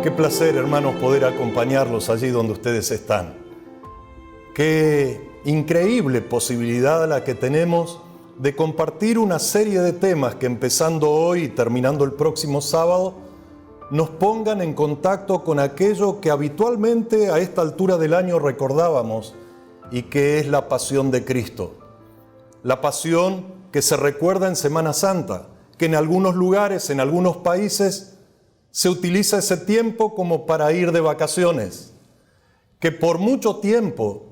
Qué placer, hermanos, poder acompañarlos allí donde ustedes están. Qué increíble posibilidad la que tenemos de compartir una serie de temas que, empezando hoy y terminando el próximo sábado, nos pongan en contacto con aquello que habitualmente a esta altura del año recordábamos y que es la pasión de Cristo. La pasión que se recuerda en Semana Santa, que en algunos lugares, en algunos países, se utiliza ese tiempo como para ir de vacaciones, que por mucho tiempo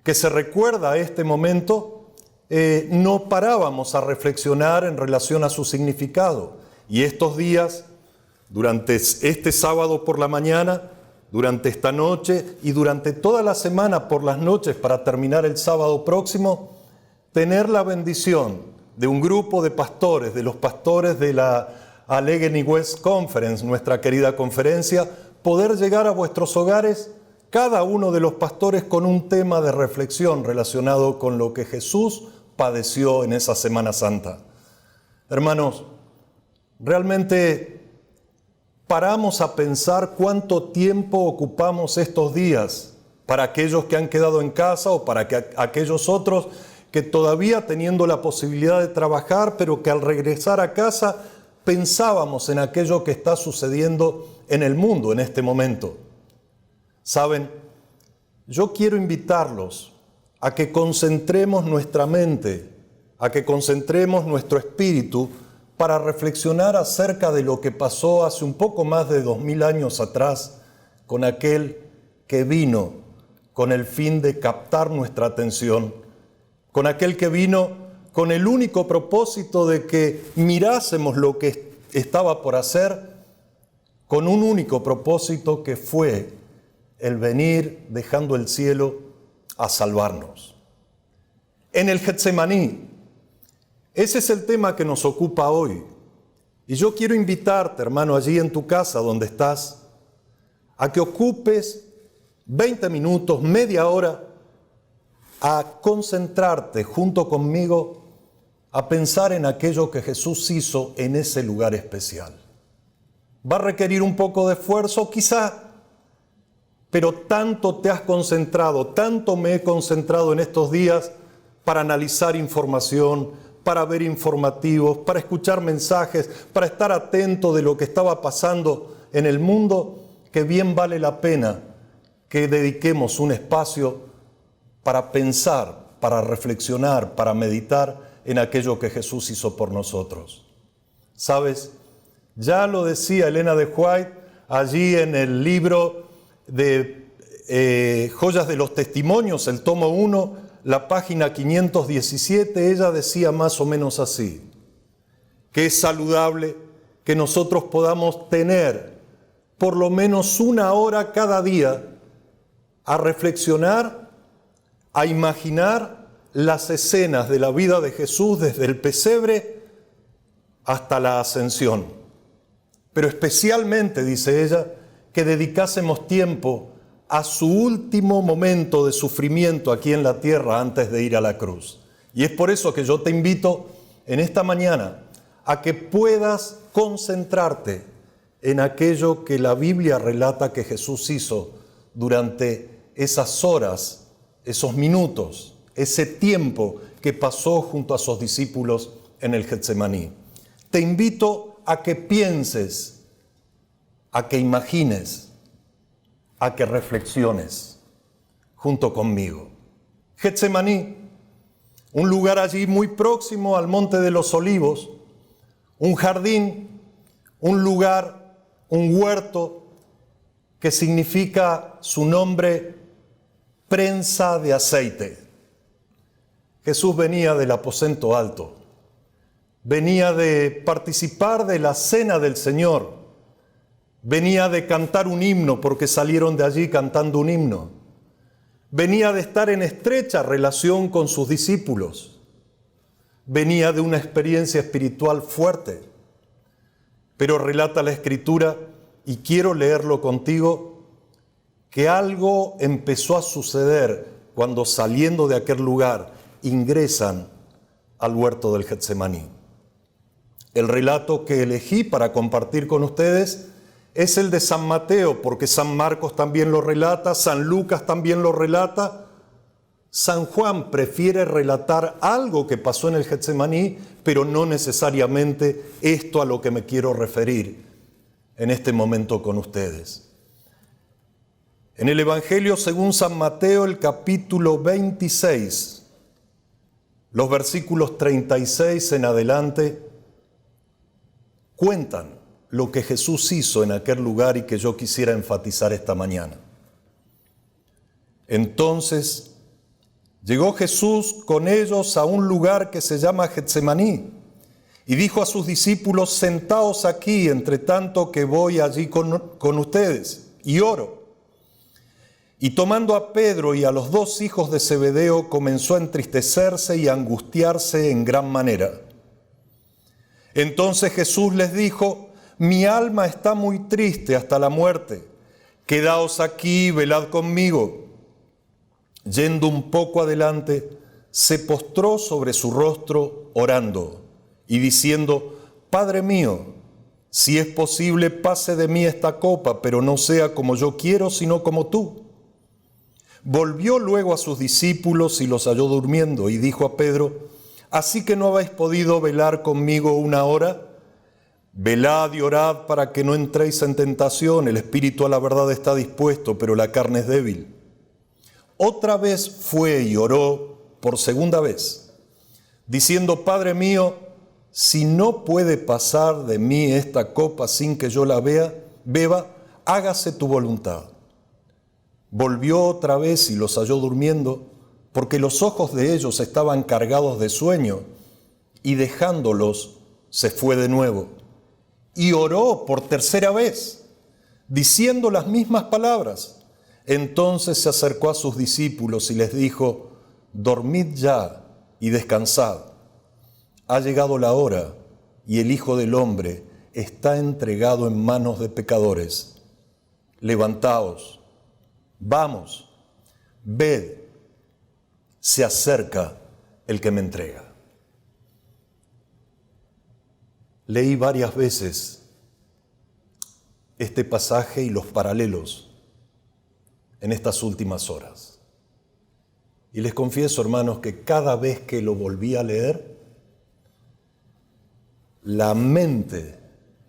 que se recuerda este momento, no parábamos a reflexionar en relación a su significado. Y estos días, durante este sábado por la mañana, durante esta noche y durante toda la semana por las noches para terminar el sábado próximo, tener la bendición de un grupo de pastores, de los pastores de la Allegheny West Conference, nuestra querida conferencia, poder llegar a vuestros hogares, cada uno de los pastores con un tema de reflexión relacionado con lo que Jesús padeció en esa Semana Santa. Hermanos, realmente paramos a pensar cuánto tiempo ocupamos estos días para aquellos que han quedado en casa o para aquellos otros que todavía teniendo la posibilidad de trabajar, pero que al regresar a casa pensábamos en aquello que está sucediendo en el mundo en este momento. Saben, yo quiero invitarlos a que concentremos nuestra mente, a que concentremos nuestro espíritu para reflexionar acerca de lo que pasó hace un poco más de 2000 años atrás con aquel que vino con el fin de captar nuestra atención, con aquel que vino con el único propósito de que mirásemos lo que estaba por hacer, con un único propósito que fue el venir dejando el cielo a salvarnos. En el Getsemaní, ese es el tema que nos ocupa hoy. Y yo quiero invitarte, hermano, allí en tu casa donde estás, a que ocupes 20 minutos, media hora, a concentrarte junto conmigo a pensar en aquello que Jesús hizo en ese lugar especial. Va a requerir un poco de esfuerzo, quizá, pero tanto te has concentrado, tanto me he concentrado en estos días para analizar información, para ver informativos, para escuchar mensajes, para estar atento de lo que estaba pasando en el mundo, que bien vale la pena que dediquemos un espacio para pensar, para reflexionar, para meditar en aquello que Jesús hizo por nosotros. ¿Sabes? Ya lo decía Elena de White allí en el libro de Joyas de los Testimonios, el tomo 1, la página 517, ella decía más o menos así, que es saludable que nosotros podamos tener por lo menos una hora cada día a reflexionar, a imaginar las escenas de la vida de Jesús desde el pesebre hasta la ascensión. Pero especialmente, dice ella, que dedicásemos tiempo a su último momento de sufrimiento aquí en la tierra antes de ir a la cruz. Y es por eso que yo te invito en esta mañana a que puedas concentrarte en aquello que la Biblia relata que Jesús hizo durante esas horas, esos minutos, ese tiempo que pasó junto a sus discípulos en el Getsemaní. Te invito a que pienses, a que imagines, a que reflexiones junto conmigo. Getsemaní, un lugar allí muy próximo al Monte de los Olivos, un jardín, un lugar, un huerto que significa su nombre prensa de aceite. Jesús venía del aposento alto, venía de participar de la cena del Señor, venía de cantar un himno porque salieron de allí cantando un himno, venía de estar en estrecha relación con sus discípulos, venía de una experiencia espiritual fuerte, pero relata la Escritura, y quiero leerlo contigo, que algo empezó a suceder cuando saliendo de aquel lugar ingresan al huerto del Getsemaní. El relato que elegí para compartir con ustedes es el de San Mateo, porque San Marcos también lo relata, San Lucas también lo relata. San Juan prefiere relatar algo que pasó en el Getsemaní, pero no necesariamente esto a lo que me quiero referir en este momento con ustedes. En el Evangelio según San Mateo, el capítulo 26, los versículos 36 en adelante, cuentan lo que Jesús hizo en aquel lugar y que yo quisiera enfatizar esta mañana. Entonces llegó Jesús con ellos a un lugar que se llama Getsemaní y dijo a sus discípulos: sentaos aquí, entre tanto que voy allí con ustedes y oro. Y tomando a Pedro y a los dos hijos de Zebedeo, comenzó a entristecerse y a angustiarse en gran manera. Entonces Jesús les dijo: mi alma está muy triste hasta la muerte. Quedaos aquí y velad conmigo. Yendo un poco adelante, se postró sobre su rostro orando y diciendo: Padre mío, si es posible, pase de mí esta copa, pero no sea como yo quiero, sino como tú. Volvió luego a sus discípulos y los halló durmiendo, y dijo a Pedro: ¿así que no habéis podido velar conmigo una hora? Velad y orad para que no entréis en tentación. El espíritu a la verdad está dispuesto, pero la carne es débil. Otra vez fue y oró por segunda vez, diciendo: Padre mío, si no puede pasar de mí esta copa sin que yo la beba, hágase tu voluntad. Volvió otra vez y los halló durmiendo, porque los ojos de ellos estaban cargados de sueño, y dejándolos se fue de nuevo. Y oró por tercera vez, diciendo las mismas palabras. Entonces se acercó a sus discípulos y les dijo: dormid ya y descansad. Ha llegado la hora y el Hijo del Hombre está entregado en manos de pecadores. Levantaos, vamos, ved, se acerca el que me entrega. Leí varias veces este pasaje y los paralelos en estas últimas horas. Y les confieso, hermanos, que cada vez que lo volví a leer, la mente,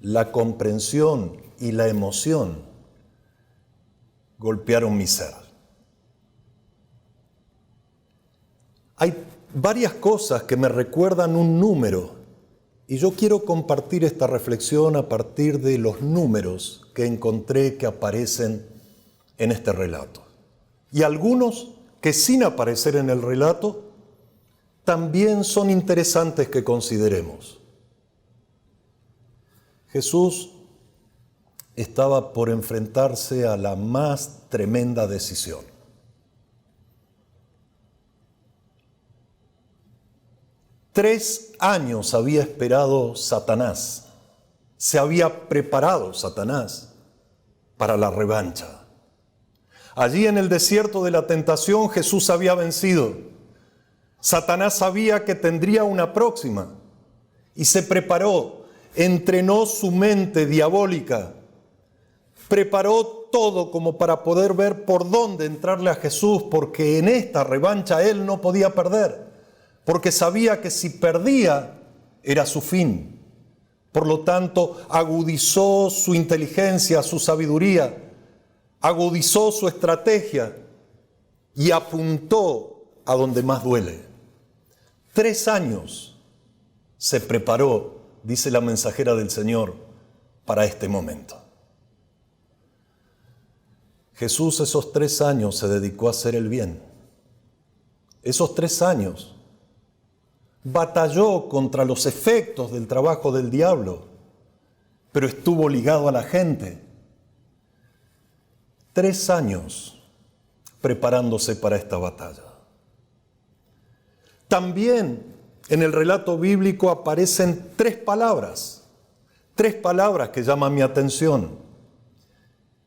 la comprensión y la emoción golpearon mi ser. Hay varias cosas que me recuerdan un número, y yo quiero compartir esta reflexión a partir de los números que encontré que aparecen en este relato. Y algunos que sin aparecer en el relato también son interesantes que consideremos. Jesús estaba por enfrentarse a la más tremenda decisión. Tres años había esperado Satanás, se había preparado Satanás para la revancha. Allí en el desierto de la tentación Jesús había vencido. Satanás sabía que tendría una próxima y se preparó, entrenó su mente diabólica, preparó todo como para poder ver por dónde entrarle a Jesús, porque en esta revancha él no podía perder, porque sabía que si perdía era su fin. Por lo tanto, agudizó su inteligencia, su sabiduría, agudizó su estrategia y apuntó a donde más duele. 3 años se preparó, dice la mensajera del Señor, para este momento. Jesús esos 3 años se dedicó a hacer el bien. Esos 3 años batalló contra los efectos del trabajo del diablo, pero estuvo ligado a la gente. 3 años preparándose para esta batalla. También en el relato bíblico aparecen 3 palabras que llaman mi atención.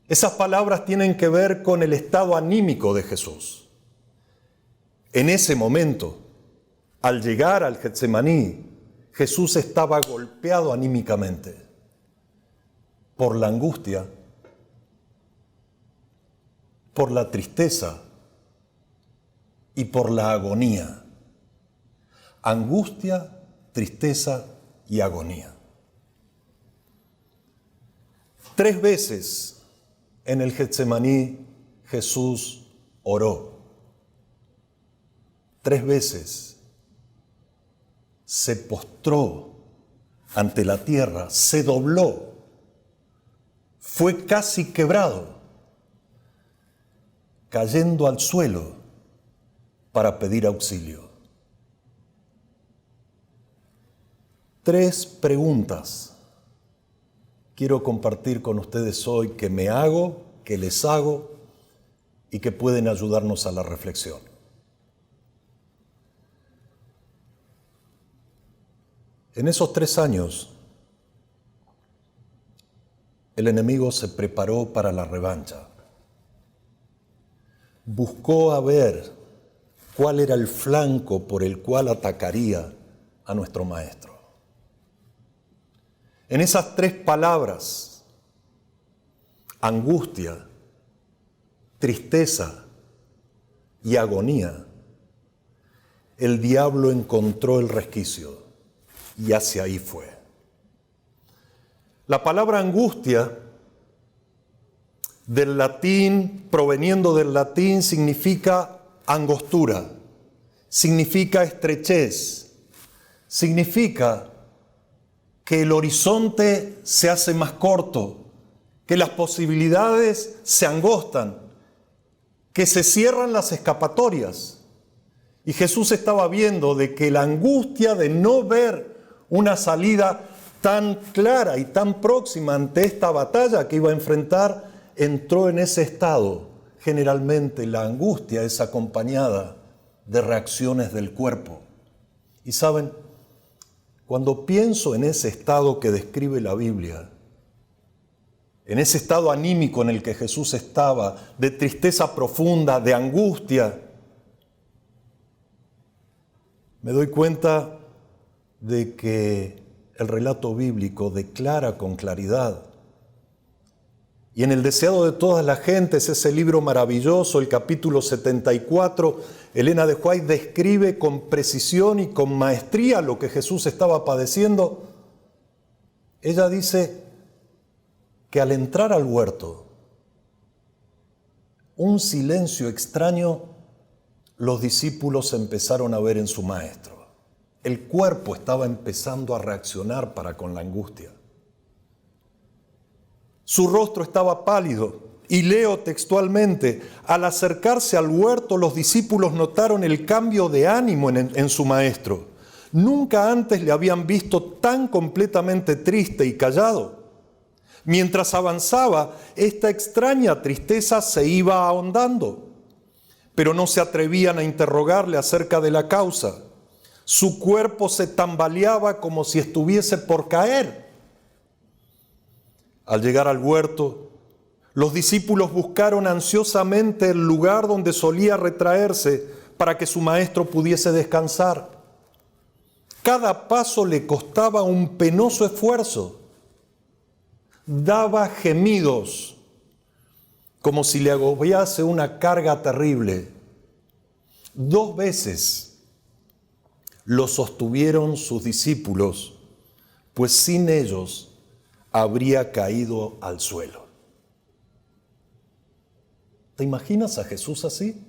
Esas palabras tienen que ver con el estado anímico de Jesús. En ese momento, al llegar al Getsemaní, Jesús estaba golpeado anímicamente. por la angustia, por la tristeza y por la agonía. Angustia, tristeza y agonía. 3 veces en el Getsemaní Jesús oró. 3 veces se postró ante la tierra, se dobló, fue casi quebrado, cayendo al suelo para pedir auxilio. 3 preguntas quiero compartir con ustedes hoy que me hago, que les hago y que pueden ayudarnos a la reflexión. En esos 3 años, el enemigo se preparó para la revancha. Buscó a ver cuál era el flanco por el cual atacaría a nuestro Maestro. En esas 3 palabras, angustia, tristeza y agonía, el diablo encontró el resquicio y hacia ahí fue. La palabra angustia, del latín, proveniendo del latín, significa angostura, significa estrechez, significa que el horizonte se hace más corto, que las posibilidades se angostan, que se cierran las escapatorias. Y Jesús estaba viendo de que la angustia de no ver una salida tan clara y tan próxima ante esta batalla que iba a enfrentar, entró en ese estado. Generalmente la angustia es acompañada de reacciones del cuerpo. Y saben, cuando pienso en ese estado que describe la Biblia, en ese estado anímico en el que Jesús estaba, de tristeza profunda, de angustia, me doy cuenta de que el relato bíblico declara con claridad, y en El deseado de todas las gentes, ese libro maravilloso, el capítulo 74, Elena de White describe con precisión y con maestría lo que Jesús estaba padeciendo. Ella dice que al entrar al huerto, un silencio extraño los discípulos empezaron a ver en su maestro. El cuerpo estaba empezando a reaccionar para con la angustia. Su rostro estaba pálido, y leo textualmente: al acercarse al huerto, los discípulos notaron el cambio de ánimo en su maestro. Nunca antes le habían visto tan completamente triste y callado. Mientras avanzaba, esta extraña tristeza se iba ahondando, pero no se atrevían a interrogarle acerca de la causa. Su cuerpo se tambaleaba como si estuviese por caer. Al llegar al huerto, los discípulos buscaron ansiosamente el lugar donde solía retraerse para que su maestro pudiese descansar. Cada paso le costaba un penoso esfuerzo. Daba gemidos, como si le agobiase una carga terrible. 2 veces lo sostuvieron sus discípulos, pues sin ellos habría caído al suelo. ¿Te imaginas a Jesús así?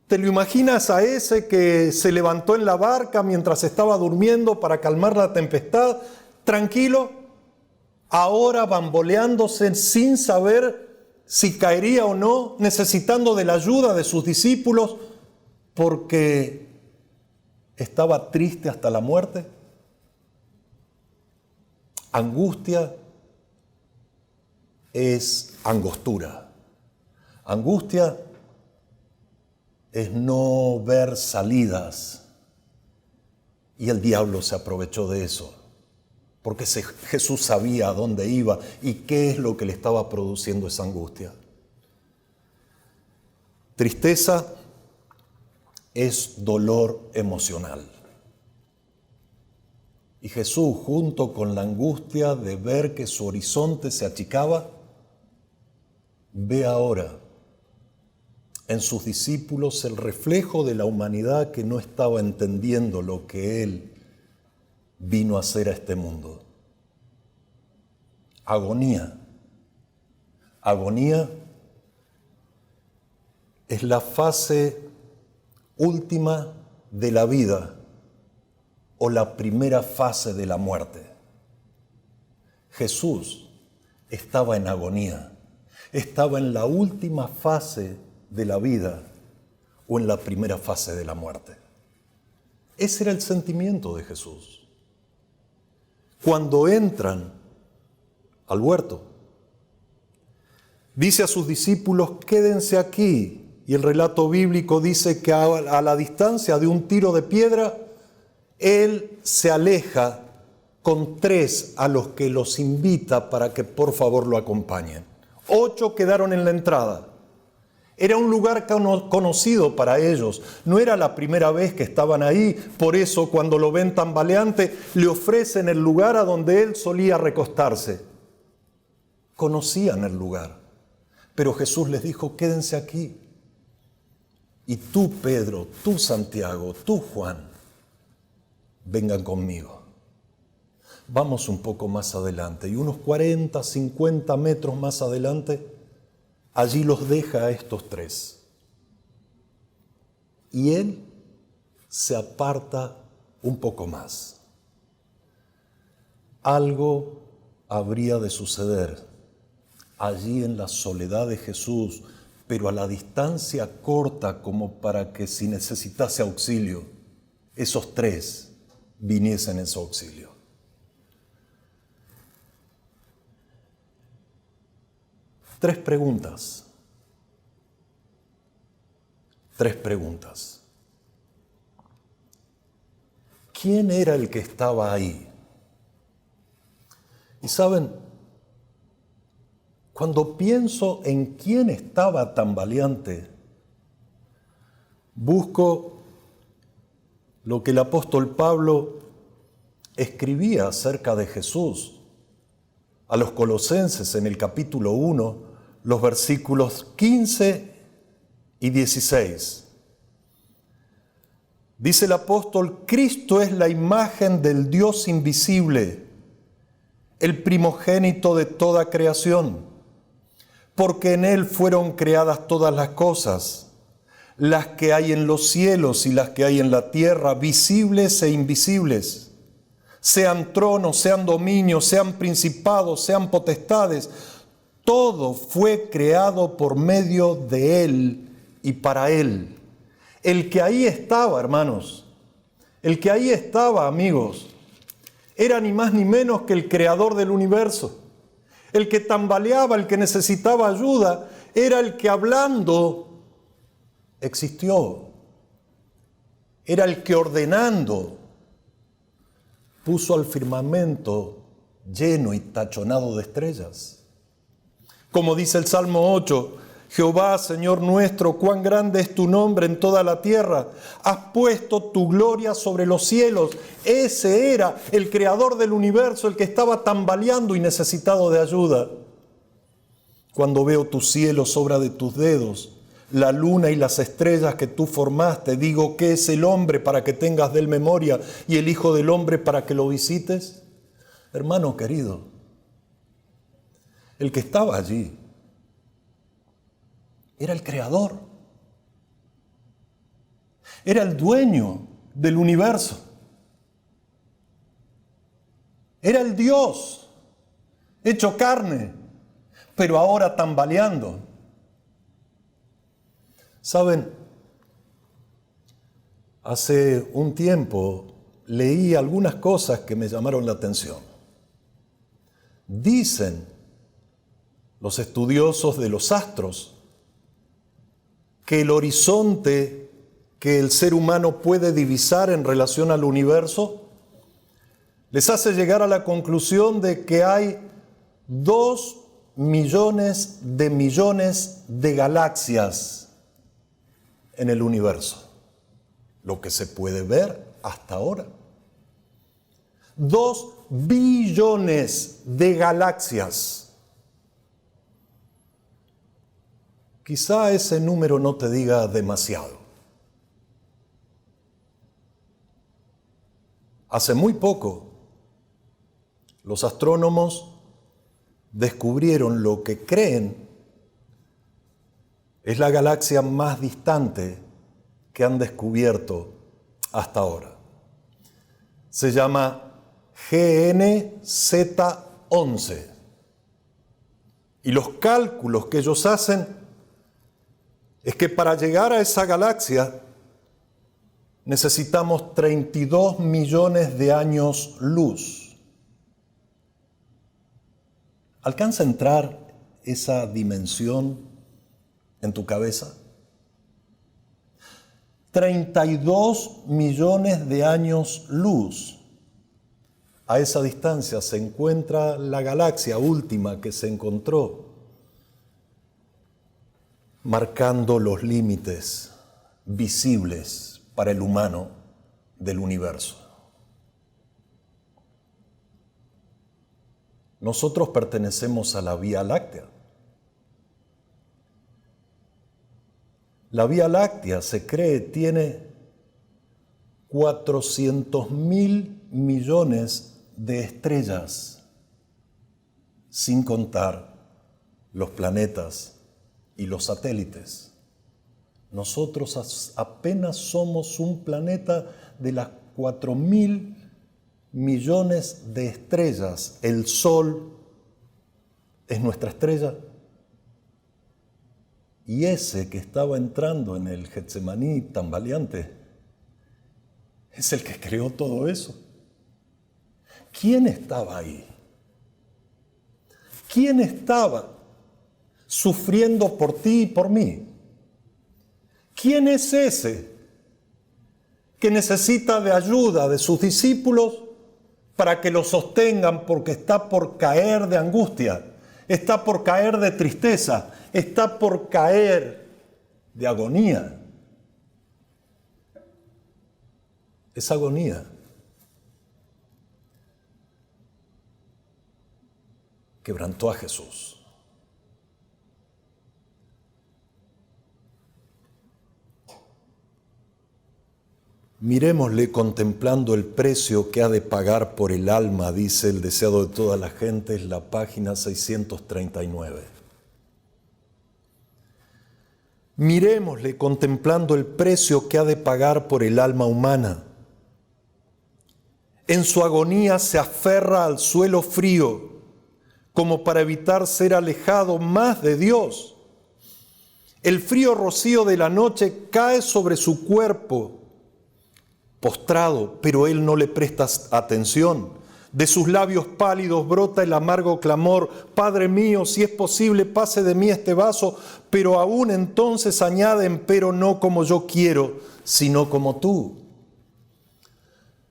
¿Te lo imaginas a ese que se levantó en la barca mientras estaba durmiendo para calmar la tempestad, tranquilo, ahora bamboleándose sin saber si caería o no, necesitando de la ayuda de sus discípulos porque estaba triste hasta la muerte? Angustia es angostura. Angustia es no ver salidas. Y el diablo se aprovechó de eso, porque Jesús sabía a dónde iba y qué es lo que le estaba produciendo esa angustia. Tristeza es dolor emocional. Y Jesús, junto con la angustia de ver que su horizonte se achicaba, ve ahora en sus discípulos el reflejo de la humanidad que no estaba entendiendo lo que Él vino a hacer a este mundo. Agonía. Agonía es la fase última de la vida o la primera fase de la muerte. Jesús estaba en agonía, estaba en la última fase de la vida o en la primera fase de la muerte. Ese era el sentimiento de Jesús. Cuando entran al huerto, dice a sus discípulos, quédense aquí. Y el relato bíblico dice que a la distancia de un tiro de piedra, Él se aleja con 3 a los que los invita para que por favor lo acompañen. 8 quedaron en la entrada. Era un lugar conocido para ellos. No era la primera vez que estaban ahí. Por eso, cuando lo ven tambaleante, le ofrecen el lugar a donde Él solía recostarse. Conocían el lugar. Pero Jesús les dijo, quédense aquí. Y tú, Pedro, tú, Santiago, tú, Juan, vengan conmigo. Vamos un poco más adelante. Y unos 40, 50 metros más adelante, allí los deja a estos 3. Y Él se aparta un poco más. Algo habría de suceder allí en la soledad de Jesús, pero a la distancia corta como para que si necesitase auxilio, esos 3 viniesen en su auxilio. Tres preguntas. ¿Quién era el que estaba ahí? Y saben, cuando pienso en quién estaba tambaleante, busco lo que el apóstol Pablo escribía acerca de Jesús a los Colosenses en el capítulo 1, los versículos 15 y 16. Dice el apóstol, Cristo es la imagen del Dios invisible, el primogénito de toda creación, porque en Él fueron creadas todas las cosas, las que hay en los cielos y las que hay en la tierra, visibles e invisibles, sean tronos, sean dominios, sean principados, sean potestades, todo fue creado por medio de Él y para Él. El que ahí estaba, hermanos, el que ahí estaba, amigos, era ni más ni menos que el creador del universo. El que tambaleaba, el que necesitaba ayuda, era el que hablando existió. Era el que ordenando puso al firmamento lleno y tachonado de estrellas. Como dice el Salmo 8, Jehová, Señor nuestro, cuán grande es tu nombre en toda la tierra. Has puesto tu gloria sobre los cielos. Ese era el creador del universo, el que estaba tambaleando y necesitado de ayuda. Cuando veo tus cielos, obra de tus dedos, la luna y las estrellas que tú formaste, digo, ¿qué es el hombre para que tengas de él memoria y el Hijo del Hombre para que lo visites? Hermano querido, el que estaba allí era el creador, era el dueño del universo, era el Dios hecho carne, pero ahora tambaleando. Saben, hace un tiempo leí algunas cosas que me llamaron la atención. Dicen los estudiosos de los astros que el horizonte que el ser humano puede divisar en relación al universo les hace llegar a la conclusión de que hay 2 millones de galaxias en el universo, lo que se puede ver hasta ahora. 2 billones de galaxias. Quizá ese número no te diga demasiado. Hace muy poco, los astrónomos descubrieron lo que creen es la galaxia más distante que han descubierto hasta ahora. Se llama GNZ11. Y los cálculos que ellos hacen es que para llegar a esa galaxia necesitamos 32 millones de años luz. ¿Alcanza a entrar esa dimensión en tu cabeza? 32 millones de años luz. A esa distancia se encuentra la galaxia última que se encontró, marcando los límites visibles para el humano del universo. Nosotros pertenecemos a la Vía Láctea. La Vía Láctea, se cree, tiene 400.000 millones de estrellas, sin contar los planetas y los satélites. Nosotros apenas somos un planeta de las 4.000 millones de estrellas. El Sol es nuestra estrella. Y ese que estaba entrando en el Getsemaní tambaleante es el que creó todo eso. ¿Quién estaba ahí? ¿Quién estaba sufriendo por ti y por mí? ¿Quién es ese que necesita de ayuda de sus discípulos para que lo sostengan porque está por caer de angustia, está por caer de tristeza, está por caer de agonía? Esa agonía quebrantó a Jesús. Miremosle contemplando el precio que ha de pagar por el alma, dice el deseado de todas las gentes, la página 639. Miremosle contemplando el precio que ha de pagar por el alma humana. En su agonía se aferra al suelo frío, como para evitar ser alejado más de Dios. El frío rocío de la noche cae sobre su cuerpo, postrado, pero él no le presta atención. De sus labios pálidos brota el amargo clamor: Padre mío, si es posible, pase de mí este vaso, pero aún entonces añaden: pero no como yo quiero, sino como tú.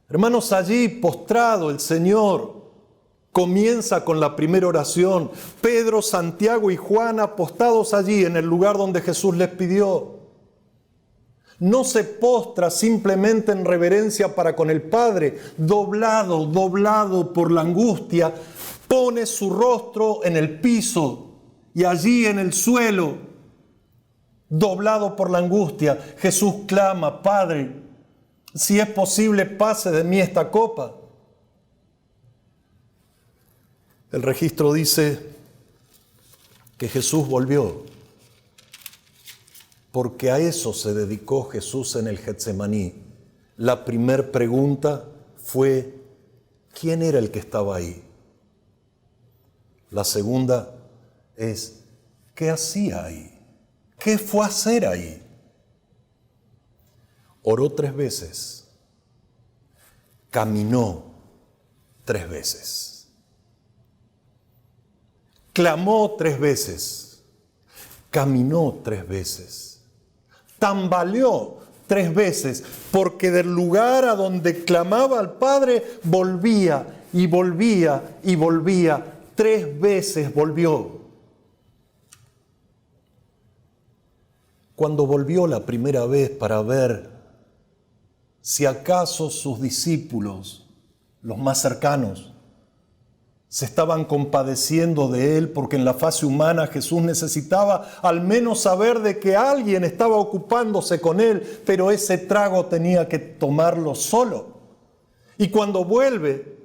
Hermanos, allí postrado el Señor comienza con la primera oración. Pedro, Santiago y Juan apostados allí en el lugar donde Jesús les pidió. No se postra simplemente en reverencia para con el Padre, doblado por la angustia, pone su rostro en el piso y allí en el suelo, doblado por la angustia, Jesús clama: Padre, si es posible, pase de mí esta copa. El registro dice que Jesús volvió, porque a eso se dedicó Jesús en el Getsemaní. La primer pregunta fue: ¿quién era el que estaba ahí? La segunda es: ¿qué hacía ahí? ¿Qué fue a hacer ahí? Oró 3 veces, caminó 3 veces, clamó 3 veces, caminó 3 veces. Tambaleó 3 veces, porque del lugar a donde clamaba al Padre volvía y volvía y volvía. 3 veces volvió. Cuando volvió la primera vez para ver si acaso sus discípulos los más cercanos, se estaban compadeciendo de él porque en la fase humana Jesús necesitaba al menos saber de que alguien estaba ocupándose con él, pero ese trago tenía que tomarlo solo. Y cuando vuelve,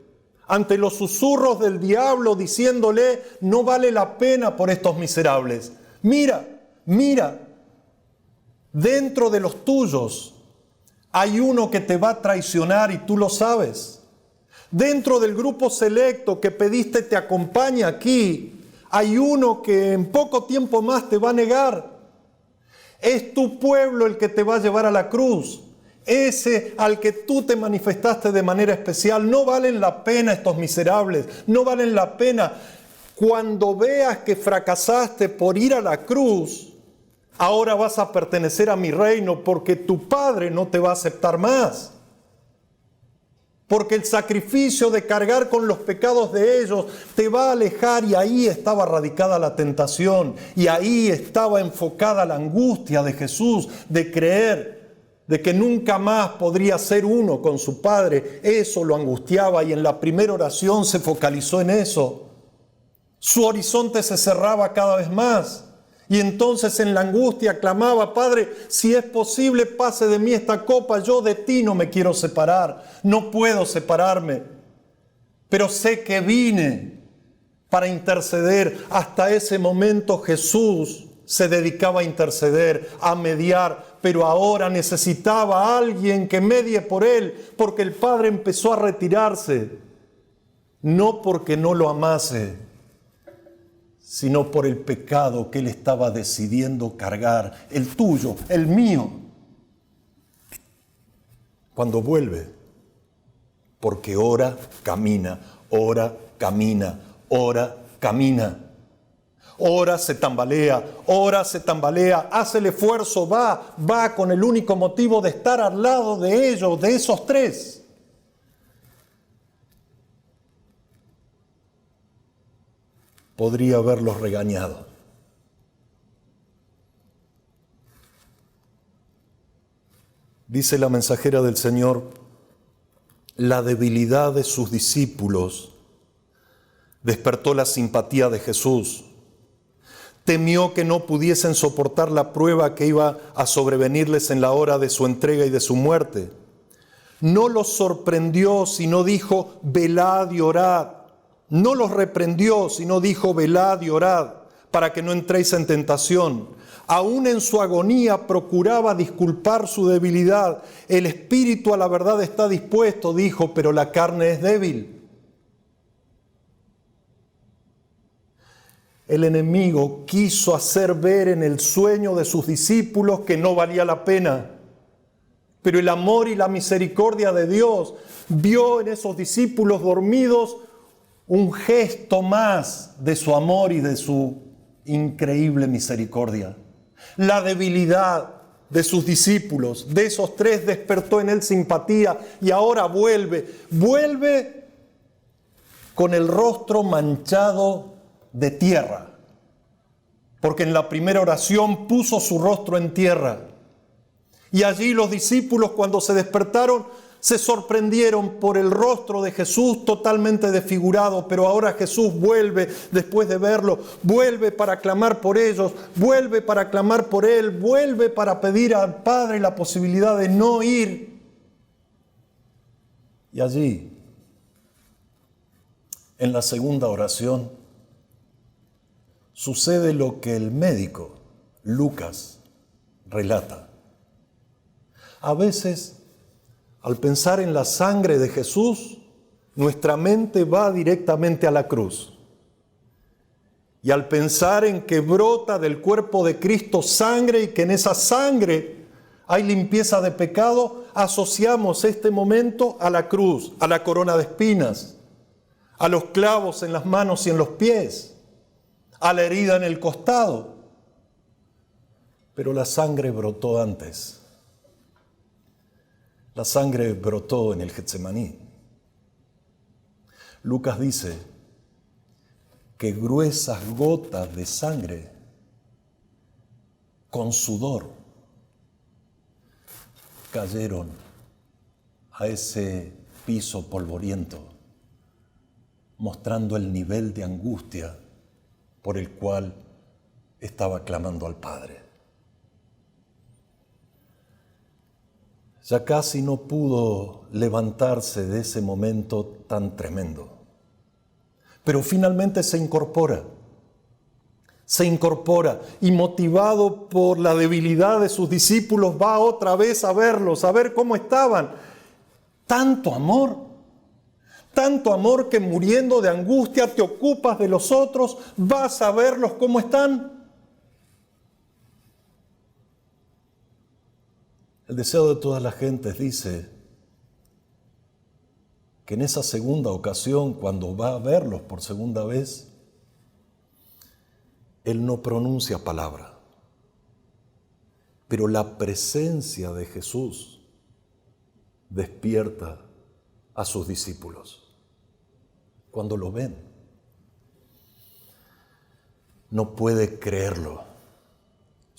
ante los susurros del diablo diciéndole, no vale la pena por estos miserables. Mira, dentro de los tuyos hay uno que te va a traicionar y tú lo sabes. Dentro del grupo selecto que pediste te acompaña aquí, hay uno que en poco tiempo más te va a negar. Es tu pueblo el que te va a llevar a la cruz. Ese al que tú te manifestaste de manera especial. No valen la pena estos miserables, no valen la pena. Cuando veas que fracasaste por ir a la cruz, ahora vas a pertenecer a mi reino porque tu Padre no te va a aceptar más. Porque el sacrificio de cargar con los pecados de ellos te va a alejar, y ahí estaba radicada la tentación, y ahí estaba enfocada la angustia de Jesús de creer de que nunca más podría ser uno con su Padre. Eso lo angustiaba, y en la primera oración se focalizó en eso. Su horizonte se cerraba cada vez más. Y entonces en la angustia clamaba, Padre, si es posible, pase de mí esta copa, yo de ti no me quiero separar, no puedo separarme, pero sé que vine para interceder. Hasta ese momento Jesús se dedicaba a interceder, a mediar, pero ahora necesitaba a alguien que medie por él, porque el Padre empezó a retirarse, no porque no lo amase, sino por el pecado que él estaba decidiendo cargar, el tuyo, el mío. Cuando vuelve, porque ora, camina, ora, camina, ora, camina. Ora se tambalea, hace el esfuerzo, va con el único motivo de estar al lado de ellos, de esos tres. Podría haberlos regañado. Dice la mensajera del Señor, la debilidad de sus discípulos despertó la simpatía de Jesús. Temió que no pudiesen soportar la prueba que iba a sobrevenirles en la hora de su entrega y de su muerte. No los sorprendió, sino dijo, velad y orad. No los reprendió, sino dijo, velad y orad, para que no entréis en tentación. Aún en su agonía procuraba disculpar su debilidad. El espíritu a la verdad está dispuesto, dijo, pero la carne es débil. El enemigo quiso hacer ver en el sueño de sus discípulos que no valía la pena. Pero el amor y la misericordia de Dios vio en esos discípulos dormidos un gesto más de su amor y de su increíble misericordia. La debilidad de sus discípulos, de esos tres, despertó en él simpatía, y ahora vuelve con el rostro manchado de tierra, porque en la primera oración puso su rostro en tierra. Y allí los discípulos, cuando se despertaron, se sorprendieron por el rostro de Jesús totalmente desfigurado, pero ahora Jesús vuelve después de verlo, vuelve para clamar por ellos, vuelve para clamar por él, vuelve para pedir al Padre la posibilidad de no ir. Y allí, en la segunda oración, sucede lo que el médico Lucas relata. A veces, al pensar en la sangre de Jesús, nuestra mente va directamente a la cruz. Y al pensar en que brota del cuerpo de Cristo sangre y que en esa sangre hay limpieza de pecado, asociamos este momento a la cruz, a la corona de espinas, a los clavos en las manos y en los pies, a la herida en el costado. Pero la sangre brotó antes. La sangre brotó en el Getsemaní. Lucas dice que gruesas gotas de sangre con sudor cayeron a ese piso polvoriento, mostrando el nivel de angustia por el cual estaba clamando al Padre. Ya casi no pudo levantarse de ese momento tan tremendo. Pero finalmente se incorpora y motivado por la debilidad de sus discípulos va otra vez a verlos, a ver cómo estaban. Tanto amor que muriendo de angustia te ocupas de los otros, vas a verlos cómo están. El deseo de todas las gentes dice que en esa segunda ocasión, cuando va a verlos por segunda vez, Él no pronuncia palabra, pero la presencia de Jesús despierta a sus discípulos. Cuando lo ven, no puede creerlo.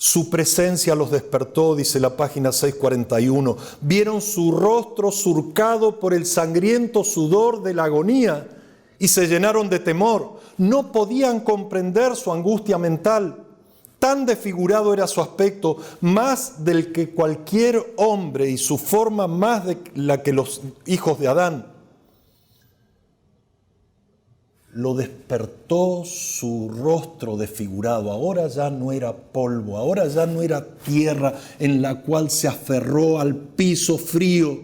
Su presencia los despertó, dice la página 641. Vieron su rostro surcado por el sangriento sudor de la agonía y se llenaron de temor. No podían comprender su angustia mental. Tan desfigurado era su aspecto, más del que cualquier hombre, y su forma más de la que los hijos de Adán. Lo despertó su rostro desfigurado. Ahora ya no era polvo, ahora ya no era tierra en la cual se aferró al piso frío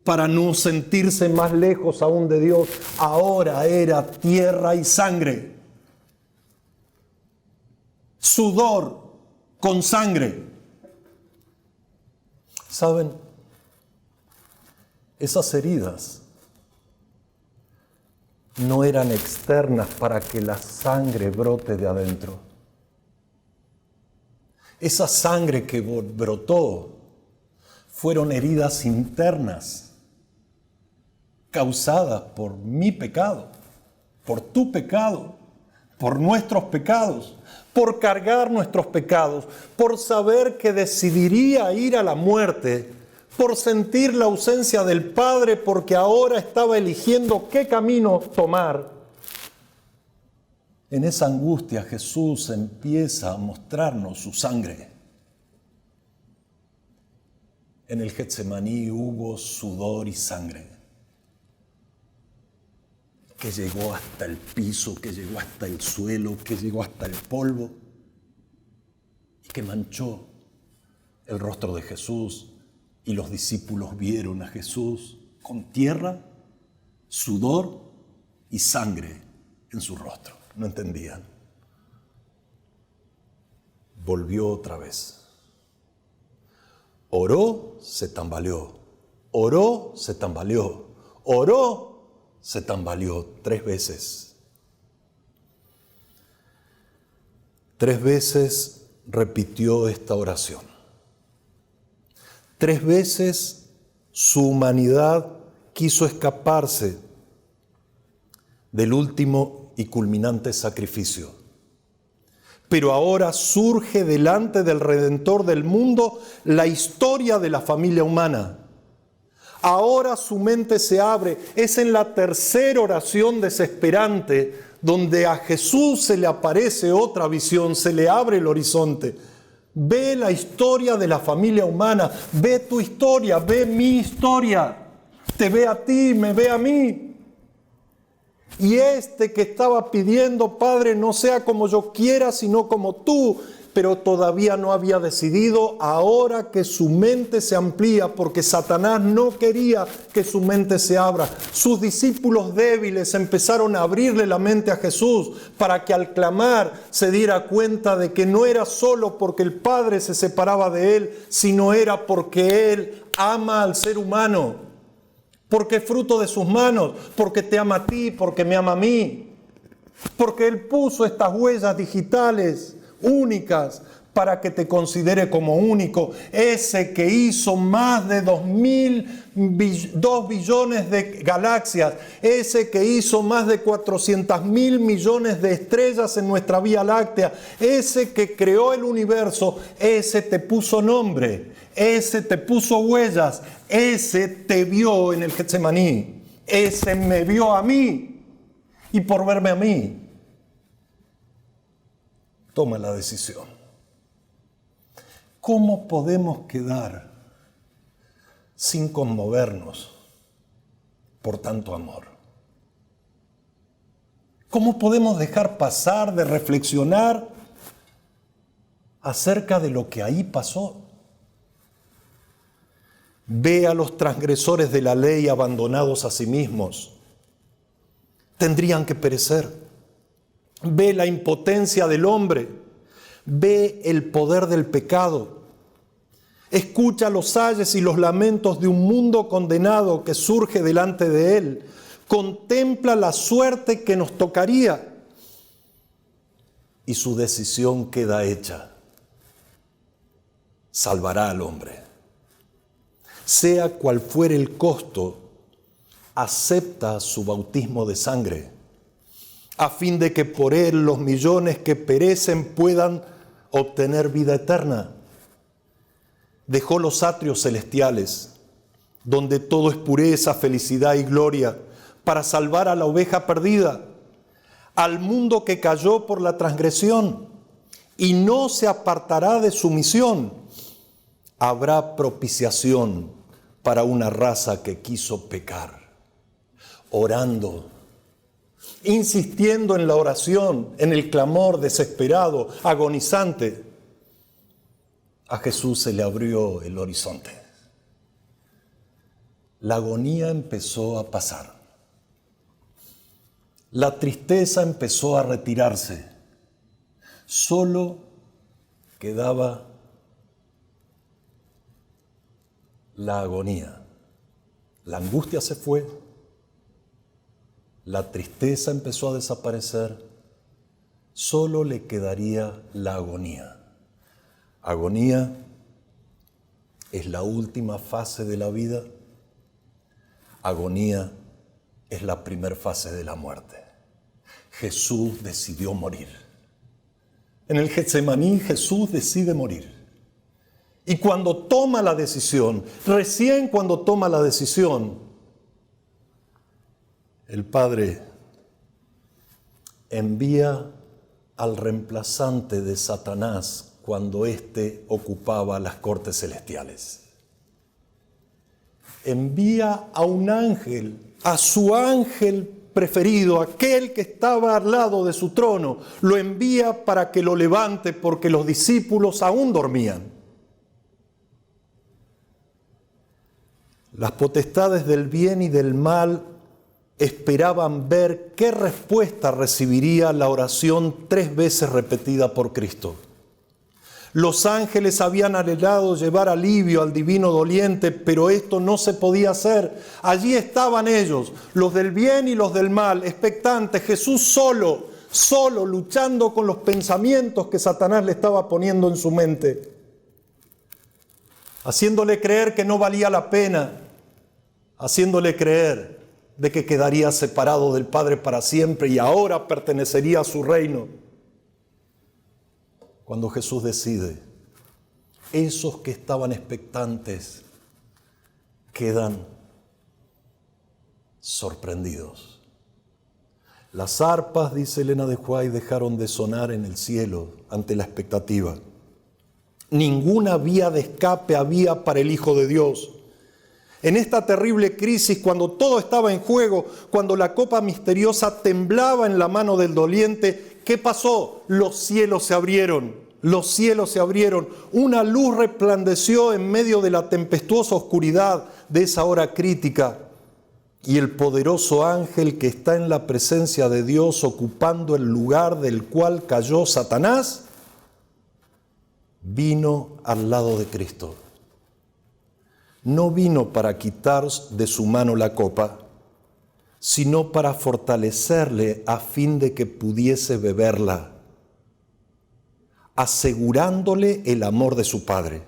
para no sentirse más lejos aún de Dios. Ahora era tierra y sangre. Sudor con sangre. ¿Saben? Esas heridas no eran externas para que la sangre brote de adentro. Esa sangre que brotó fueron heridas internas causadas por mi pecado, por tu pecado, por nuestros pecados, por cargar nuestros pecados, por saber que decidiría ir a la muerte, por sentir la ausencia del Padre, porque ahora estaba eligiendo qué camino tomar. En esa angustia Jesús empieza a mostrarnos su sangre. En el Getsemaní hubo sudor y sangre que llegó hasta el piso, que llegó hasta el suelo, que llegó hasta el polvo y que manchó el rostro de Jesús. Y los discípulos vieron a Jesús con tierra, sudor y sangre en su rostro. No entendían. Volvió otra vez. Oró, se tambaleó. Oró, se tambaleó. Oró, se tambaleó 3 veces. 3 veces repitió esta oración. 3 veces su humanidad quiso escaparse del último y culminante sacrificio. Pero ahora surge delante del Redentor del mundo la historia de la familia humana. Ahora su mente se abre. Es en la tercera oración desesperante donde a Jesús se le aparece otra visión, se le abre el horizonte. Ve la historia de la familia humana, ve tu historia, ve mi historia, te ve a ti, me ve a mí. Y este que estaba pidiendo, Padre, no sea como yo quiera, sino como tú, pero todavía no había decidido, ahora que su mente se amplía, porque Satanás no quería que su mente se abra. Sus discípulos débiles empezaron a abrirle la mente a Jesús para que al clamar se diera cuenta de que no era solo porque el Padre se separaba de él, sino era porque Él ama al ser humano, porque es fruto de sus manos, porque te ama a ti, porque me ama a mí, porque Él puso estas huellas digitales únicas para que te considere como único. Ese que hizo más de 2 billones de galaxias, ese que hizo más de 400.000 millones de estrellas en nuestra Vía Láctea, ese que creó el universo, ese te puso nombre, ese te puso huellas, ese te vio en el Getsemaní, ese me vio a mí y por verme a mí, toma la decisión. ¿Cómo podemos quedar sin conmovernos por tanto amor? ¿Cómo podemos dejar pasar de reflexionar acerca de lo que ahí pasó? Ve a los transgresores de la ley abandonados a sí mismos. Tendrían que perecer. Ve la impotencia del hombre. Ve el poder del pecado. Escucha los ayes y los lamentos de un mundo condenado que surge delante de él. Contempla la suerte que nos tocaría. Y su decisión queda hecha. Salvará al hombre. Sea cual fuere el costo, acepta su bautismo de sangre, a fin de que por él los millones que perecen puedan obtener vida eterna. Dejó los atrios celestiales, donde todo es pureza, felicidad y gloria, para salvar a la oveja perdida, al mundo que cayó por la transgresión, y no se apartará de su misión. Habrá propiciación para una raza que quiso pecar. Orando, insistiendo en la oración, en el clamor desesperado, agonizante, a Jesús se le abrió el horizonte. La agonía empezó a pasar. La tristeza empezó a retirarse. Solo quedaba la agonía. La angustia se fue. La tristeza empezó a desaparecer. Solo le quedaría la agonía. Agonía es la última fase de la vida. Agonía es la primera fase de la muerte. Jesús decidió morir. En el Getsemaní Jesús decide morir. Y cuando toma la decisión, recién cuando toma la decisión, el Padre envía al reemplazante de Satanás cuando éste ocupaba las cortes celestiales. Envía a un ángel, a su ángel preferido, aquel que estaba al lado de su trono, lo envía para que lo levante porque los discípulos aún dormían. Las potestades del bien y del mal esperaban ver qué respuesta recibiría la oración 3 veces repetida por Cristo. Los ángeles habían anhelado llevar alivio al divino doliente, pero esto no se podía hacer. Allí estaban ellos, los del bien y los del mal, expectantes, Jesús solo, luchando con los pensamientos que Satanás le estaba poniendo en su mente, haciéndole creer que no valía la pena, haciéndole creer de que quedaría separado del Padre para siempre y ahora pertenecería a su reino. Cuando Jesús decide, esos que estaban expectantes quedan sorprendidos. Las arpas, dice Elena de Huay, dejaron de sonar en el cielo ante la expectativa. Ninguna vía de escape había para el Hijo de Dios. En esta terrible crisis, cuando todo estaba en juego, cuando la copa misteriosa temblaba en la mano del doliente, ¿qué pasó? Los cielos se abrieron. Una luz resplandeció en medio de la tempestuosa oscuridad de esa hora crítica. Y el poderoso ángel que está en la presencia de Dios, ocupando el lugar del cual cayó Satanás, vino al lado de Cristo. No vino para quitar de su mano la copa, sino para fortalecerle a fin de que pudiese beberla, asegurándole el amor de su Padre.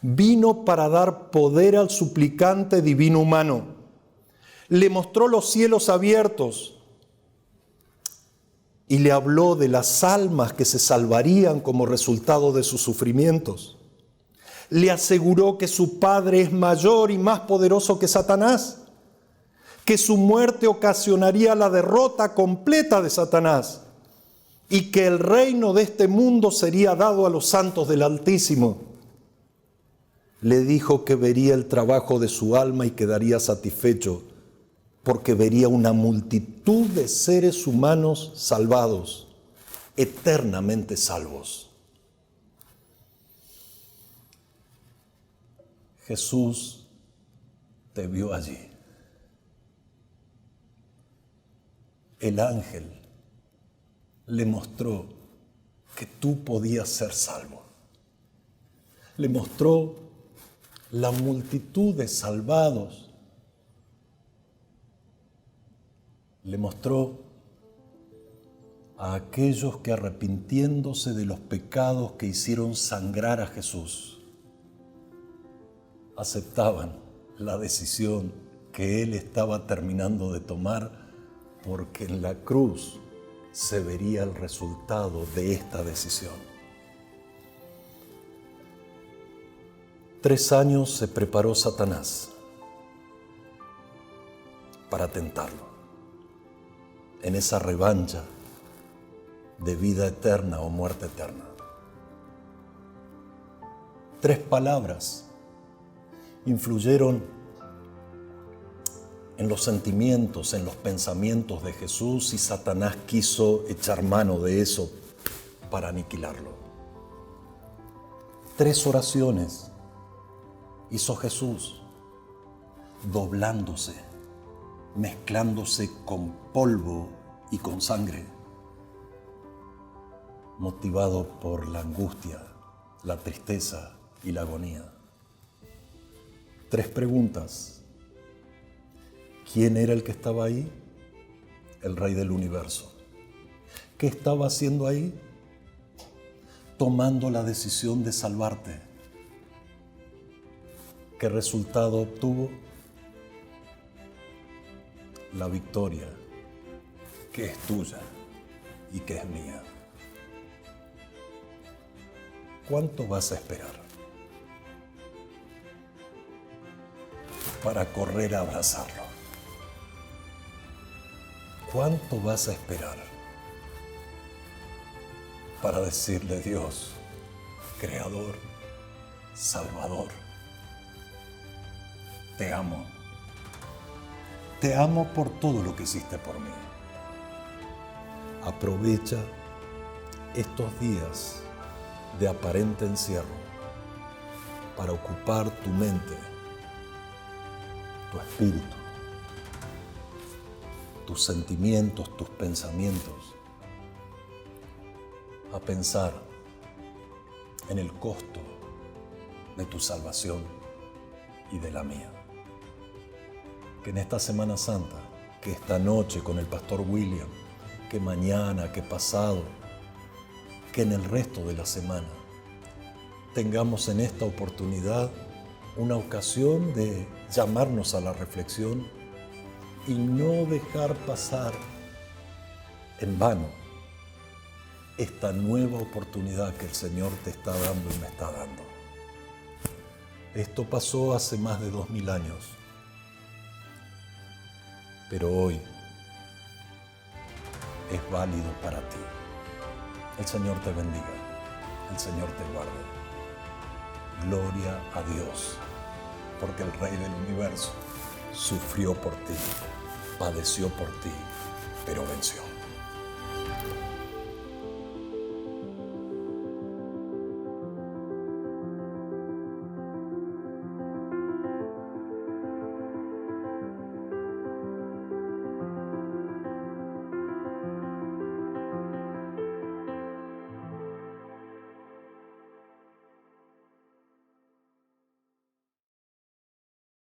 Vino para dar poder al suplicante divino humano. Le mostró los cielos abiertos y le habló de las almas que se salvarían como resultado de sus sufrimientos. Le aseguró que su Padre es mayor y más poderoso que Satanás, que su muerte ocasionaría la derrota completa de Satanás y que el reino de este mundo sería dado a los santos del Altísimo. Le dijo que vería el trabajo de su alma y quedaría satisfecho, porque vería una multitud de seres humanos salvados, eternamente salvos. Jesús te vio allí. El ángel le mostró que tú podías ser salvo. Le mostró la multitud de salvados. Le mostró a aquellos que, arrepintiéndose de los pecados que hicieron sangrar a Jesús, aceptaban la decisión que Él estaba terminando de tomar, porque en la cruz se vería el resultado de esta decisión. 3 años se preparó Satanás para tentarlo en esa revancha de vida eterna o muerte eterna. 3 palabras influyeron en los sentimientos, en los pensamientos de Jesús, y Satanás quiso echar mano de eso para aniquilarlo. 3 oraciones hizo Jesús, doblándose, mezclándose con polvo y con sangre, motivado por la angustia, la tristeza y la agonía. 3 preguntas. ¿Quién era el que estaba ahí? El Rey del universo. ¿Qué estaba haciendo ahí? Tomando la decisión de salvarte. ¿Qué resultado obtuvo? La victoria, que es tuya y que es mía. ¿Cuánto vas a esperar para correr a abrazarlo? ¿Cuánto vas a esperar para decirle: Dios, Creador, Salvador, te amo? Te amo por todo lo que hiciste por mí. Aprovecha estos días de aparente encierro para ocupar tu mente, tu espíritu, tus sentimientos, tus pensamientos, a pensar en el costo de tu salvación y de la mía. Que en esta Semana Santa, que esta noche con el pastor William, que mañana, que pasado, que en el resto de la semana, tengamos en esta oportunidad una ocasión de llamarnos a la reflexión y no dejar pasar en vano esta nueva oportunidad que el Señor te está dando y me está dando. Esto pasó hace más de 2000 años, pero hoy es válido para ti. El Señor te bendiga, el Señor te guarde. Gloria a Dios, porque el Rey del universo sufrió por ti, padeció por ti, pero venció.